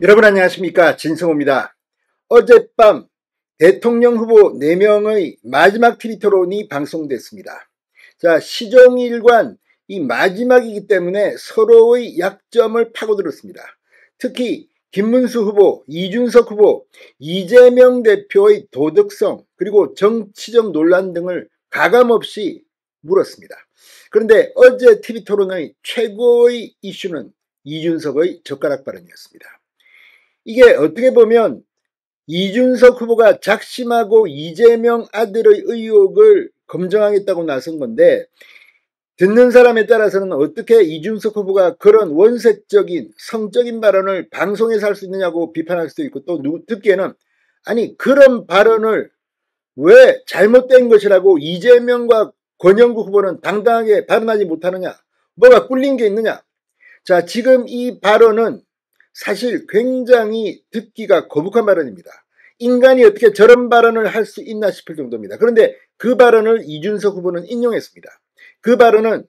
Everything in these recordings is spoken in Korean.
여러분 안녕하십니까, 진성호입니다. 어젯밤 대통령 후보 4명의 마지막 TV 토론이 방송됐습니다. 자, 시종일관 이 마지막이기 때문에 서로의 약점을 파고들었습니다. 특히 김문수 후보, 이준석 후보, 이재명 대표의 도덕성 그리고 정치적 논란 등을 가감없이 물었습니다. 그런데 어제 TV 토론의 최고의 이슈는 이준석의 젓가락 발언이었습니다. 이게 어떻게 보면 이준석 후보가 작심하고 이재명 아들의 의혹을 검증하겠다고 나선 건데, 듣는 사람에 따라서는 어떻게 이준석 후보가 그런 원색적인 성적인 발언을 방송에서 할 수 있느냐고 비판할 수도 있고, 또 듣기에는 아니 그런 발언을 왜 잘못된 것이라고 이재명과 권영국 후보는 당당하게 발언하지 못하느냐, 뭐가 꿀린 게 있느냐. 자, 지금 이 발언은 사실 굉장히 듣기가 거북한 발언입니다. 인간이 어떻게 저런 발언을 할 수 있나 싶을 정도입니다. 그런데 그 발언을 이준석 후보는 인용했습니다. 그 발언은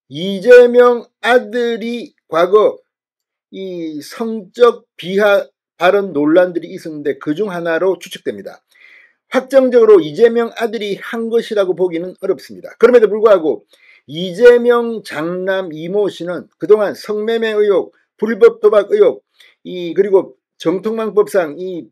이재명 아들이 과거 이 성적 비하 발언 논란들이 있었는데 그중 하나로 추측됩니다. 확정적으로 이재명 아들이 한 것이라고 보기는 어렵습니다. 그럼에도 불구하고 이재명 장남 이모 씨는 그동안 성매매 의혹, 불법 도박 의혹, 그리고 정통망법상 이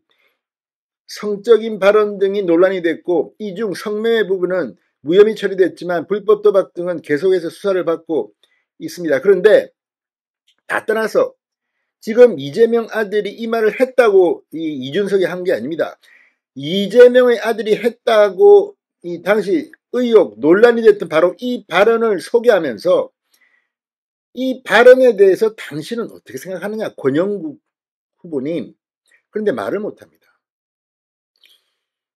성적인 발언 등이 논란이 됐고, 이 중 성매매 부분은 무혐의 처리됐지만 불법 도박 등은 계속해서 수사를 받고 있습니다. 그런데 다 떠나서 지금 이재명 아들이 이 말을 했다고 이준석이 한 게 아닙니다. 이재명의 아들이 했다고 이 당시 의혹, 논란이 됐던 바로 이 발언을 소개하면서 이 발언에 대해서 당신은 어떻게 생각하느냐, 권영국 후보님. 그런데 말을 못합니다.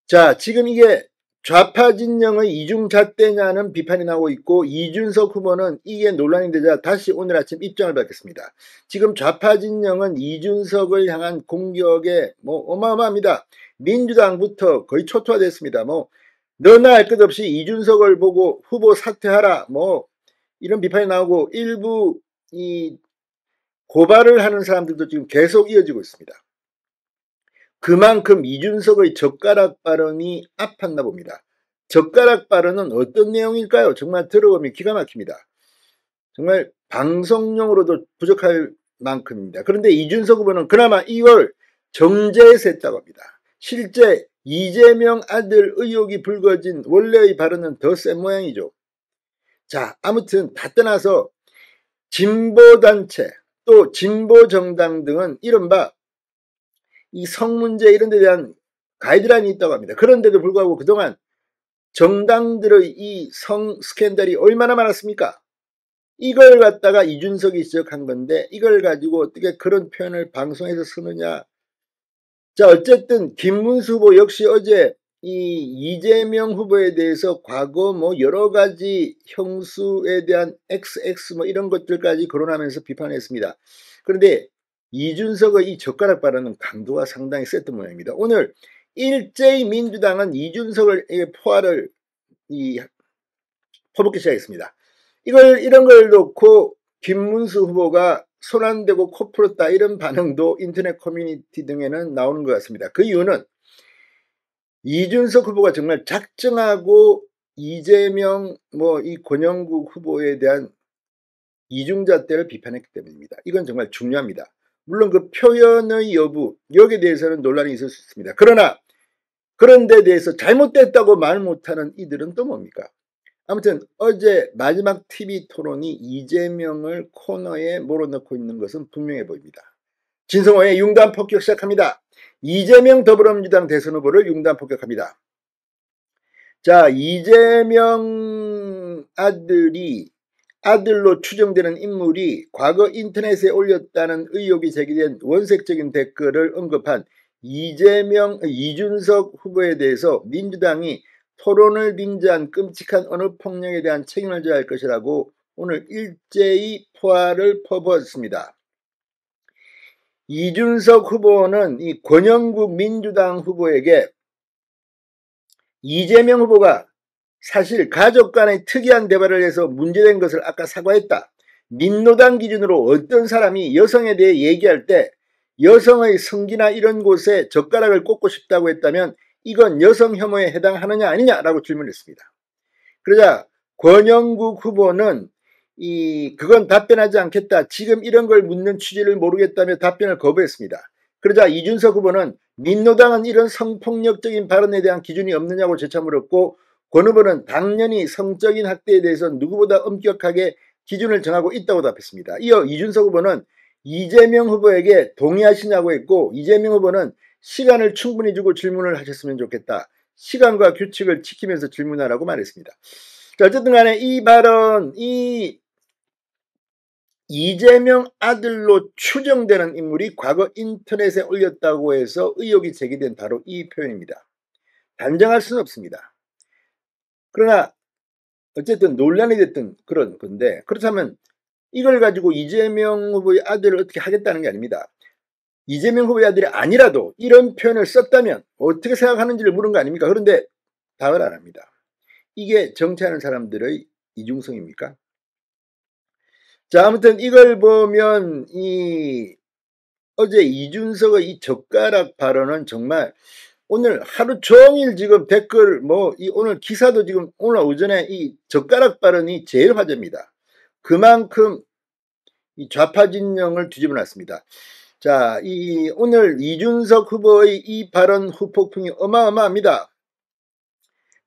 자, 지금 이게 좌파 진영의 이중잣대냐는 비판이 나오고 있고, 이준석 후보는 이게 논란이 되자 다시 오늘 아침 입장을 밝혔습니다. 지금 좌파 진영은 이준석을 향한 공격에 어마어마합니다. 민주당부터 거의 초토화됐습니다. 너나 할 것 없이 이준석을 보고 후보 사퇴하라, 이런 비판이 나오고, 일부 이 고발을 하는 사람들도 지금 계속 이어지고 있습니다. 그만큼 이준석의 젓가락 발언이 아팠나 봅니다. 젓가락 발언은 어떤 내용일까요? 정말 들어보면 기가 막힙니다. 정말 방송용으로도 부족할 만큼입니다. 그런데 이준석 후보는 그나마 이걸 정제해서 했다고 합니다. 실제 이재명 아들 의혹이 불거진 원래의 발언은 더 센 모양이죠. 자, 아무튼 다 떠나서 진보단체 또 진보정당 등은 이른바 이 성문제 이런 데 대한 가이드라인이 있다고 합니다. 그런데도 불구하고 그동안 정당들의 이 성 스캔들이 얼마나 많았습니까? 이걸 갖다가 이준석이 지적한 건데 이걸 가지고 어떻게 그런 표현을 방송에서 쓰느냐. 자, 어쨌든 김문수 후보 역시 어제 이 이재명 후보에 대해서 과거 여러 가지 형수에 대한 XX 이런 것들까지 거론하면서 비판했습니다. 그런데 이준석의 이 젓가락 발언은 강도가 상당히 셌던 모양입니다. 오늘 일제히 민주당은 이준석을 포화를 퍼붓기 시작했습니다. 이런 걸 놓고 김문수 후보가 손 안 대고 코 풀었다 이런 반응도 인터넷 커뮤니티 등에는 나오는 것 같습니다. 그 이유는 이준석 후보가 정말 작정하고 이재명 이 권영국 후보에 대한 이중잣대를 비판했기 때문입니다. 이건 정말 중요합니다. 물론 그 표현의 여부 여기에 대해서는 논란이 있을 수 있습니다. 그러나 그런 데 대해서 잘못됐다고 말 못하는 이들은 또 뭡니까? 아무튼 어제 마지막 TV 토론이 이재명을 코너에 몰아넣고 있는 것은 분명해 보입니다. 진성호의 융단 폭격 시작합니다. 이재명 더불어민주당 대선 후보를 융단 폭격합니다. 자, 이재명 아들로 추정되는 인물이 과거 인터넷에 올렸다는 의혹이 제기된 원색적인 댓글을 언급한 이준석 후보에 대해서 민주당이 토론을 빙자한 끔찍한 언어폭력에 대한 책임을 져야 할 것이라고 오늘 일제히 포화를 퍼부었습니다. 이준석 후보는 이 권영국 민주당 후보에게 이재명 후보가 사실 가족 간의 특이한 대화를 해서 문제된 것을 아까 사과했다. 민노당 기준으로 어떤 사람이 여성에 대해 얘기할 때 여성의 성기나 이런 곳에 젓가락을 꽂고 싶다고 했다면 이건 여성 혐오에 해당하느냐 아니냐라고 질문했습니다. 그러자 권영국 후보는 그건 답변하지 않겠다. 지금 이런 걸 묻는 취지를 모르겠다며 답변을 거부했습니다. 그러자 이준석 후보는 민노당은 이런 성폭력적인 발언에 대한 기준이 없느냐고 재차 물었고, 권 후보는 당연히 성적인 학대에 대해서 누구보다 엄격하게 기준을 정하고 있다고 답했습니다. 이어 이준석 후보는 이재명 후보에게 동의하시냐고 했고, 이재명 후보는 시간을 충분히 주고 질문을 하셨으면 좋겠다. 시간과 규칙을 지키면서 질문하라고 말했습니다. 자, 어쨌든 간에 이 발언, 이재명 아들로 추정되는 인물이 과거 인터넷에 올렸다고 해서 의혹이 제기된 바로 이 표현입니다. 단정할 수는 없습니다. 그러나 어쨌든 논란이 됐던 그런 건데, 그렇다면 이걸 가지고 이재명 후보의 아들을 어떻게 하겠다는 게 아닙니다. 이재명 후보의 아들이 아니라도 이런 표현을 썼다면 어떻게 생각하는지를 물은 거 아닙니까? 그런데 답을 안 합니다. 이게 정치하는 사람들의 이중성입니까? 자, 아무튼 이걸 보면 어제 이준석의 이 젓가락 발언은 정말 오늘 하루 종일 지금 댓글 오늘 기사도 지금 오늘 오전에 이 젓가락 발언이 제일 화제입니다. 그만큼 이 좌파 진영을 뒤집어 놨습니다. 자, 오늘 이준석 후보의 이 발언 후폭풍이 어마어마합니다.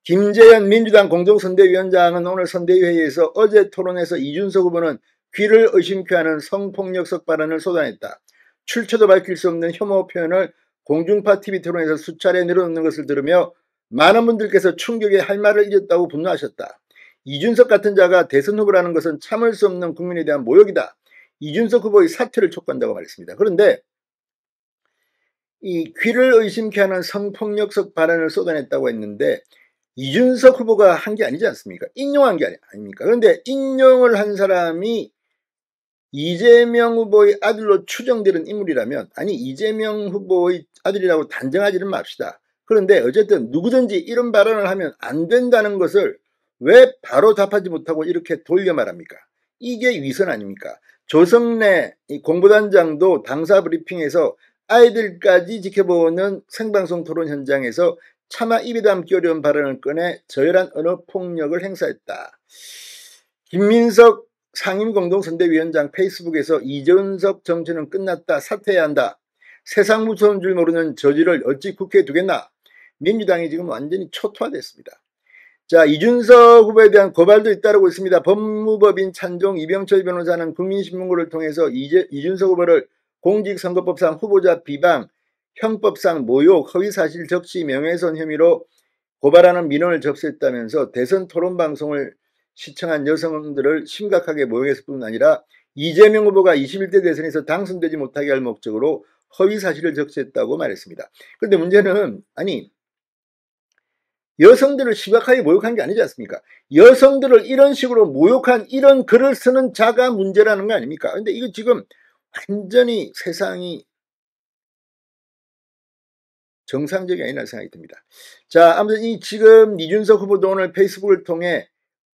김재현 민주당 공동선대위원장은 오늘 선대위회의에서 어제 토론에서 이준석 후보는 귀를 의심케 하는 성폭력적 발언을 쏟아냈다. 출처도 밝힐 수 없는 혐오 표현을 공중파 TV 토론에서 수차례 늘어놓는 것을 들으며 많은 분들께서 충격에 할 말을 잃었다고 분노하셨다. 이준석 같은 자가 대선 후보라는 것은 참을 수 없는 국민에 대한 모욕이다. 이준석 후보의 사퇴를 촉구한다고 말했습니다. 그런데 이 귀를 의심케 하는 성폭력적 발언을 쏟아냈다고 했는데 이준석 후보가 한 게 아니지 않습니까? 인용한 게 아닙니까? 그런데 인용을 한 사람이 이재명 후보의 아들로 추정되는 인물이라면, 아니 이재명 후보의 아들이라고 단정하지는 맙시다. 그런데 어쨌든 누구든지 이런 발언을 하면 안 된다는 것을 왜 바로 답하지 못하고 이렇게 돌려 말합니까? 이게 위선 아닙니까? 조성래 공보단장도 당사 브리핑에서 아이들까지 지켜보는 생방송 토론 현장에서 차마 입에 담기 어려운 발언을 꺼내 저열한 언어 폭력을 행사했다. 김민석 상임공동선대위원장 페이스북에서 이준석 정치는 끝났다. 사퇴해야 한다. 세상 무서운 줄 모르는 저지를 어찌 국회에 두겠나. 민주당이 지금 완전히 초토화됐습니다. 자, 이준석 후보에 대한 고발도 잇따르고 있습니다. 법무법인 찬종 이병철 변호사는 국민신문고를 통해서 이준석 후보를 공직선거법상 후보자 비방, 형법상 모욕, 허위사실 적시, 명예훼손 혐의로 고발하는 민원을 접수했다면서 대선 토론방송을 시청한 여성들을 심각하게 모욕했을 뿐 아니라 이재명 후보가 21대 대선에서 당선되지 못하게 할 목적으로 허위사실을 적시했다고 말했습니다. 그런데 문제는 여성들을 심각하게 모욕한 게 아니지 않습니까? 여성들을 이런 식으로 모욕한 이런 글을 쓰는 자가 문제라는 거 아닙니까? 그런데 이거 지금 완전히 세상이 정상적이 아니라는 생각이 듭니다. 자, 아무튼 지금 이준석 후보도 오늘 페이스북을 통해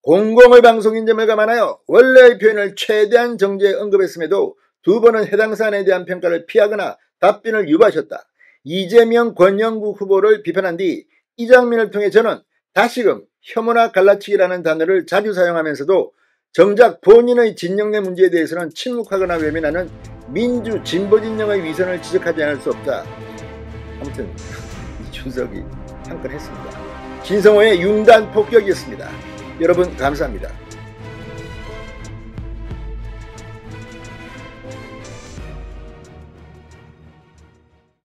공공의 방송인 점을 감안하여 원래의 표현을 최대한 정제에 언급했음에도 두 번은 해당 사안에 대한 평가를 피하거나 답변을 유보하셨다. 이재명 권영국 후보를 비판한 뒤 이 장면을 통해 저는 다시금 혐오나 갈라치기라는 단어를 자주 사용하면서도 정작 본인의 진영 내 문제에 대해서는 침묵하거나 외면하는 민주 진보 진영의 위선을 지적하지 않을 수 없다. 아무튼 이준석이 한 건 했습니다. 진성호의 융단 폭격이었습니다. 여러분 감사합니다.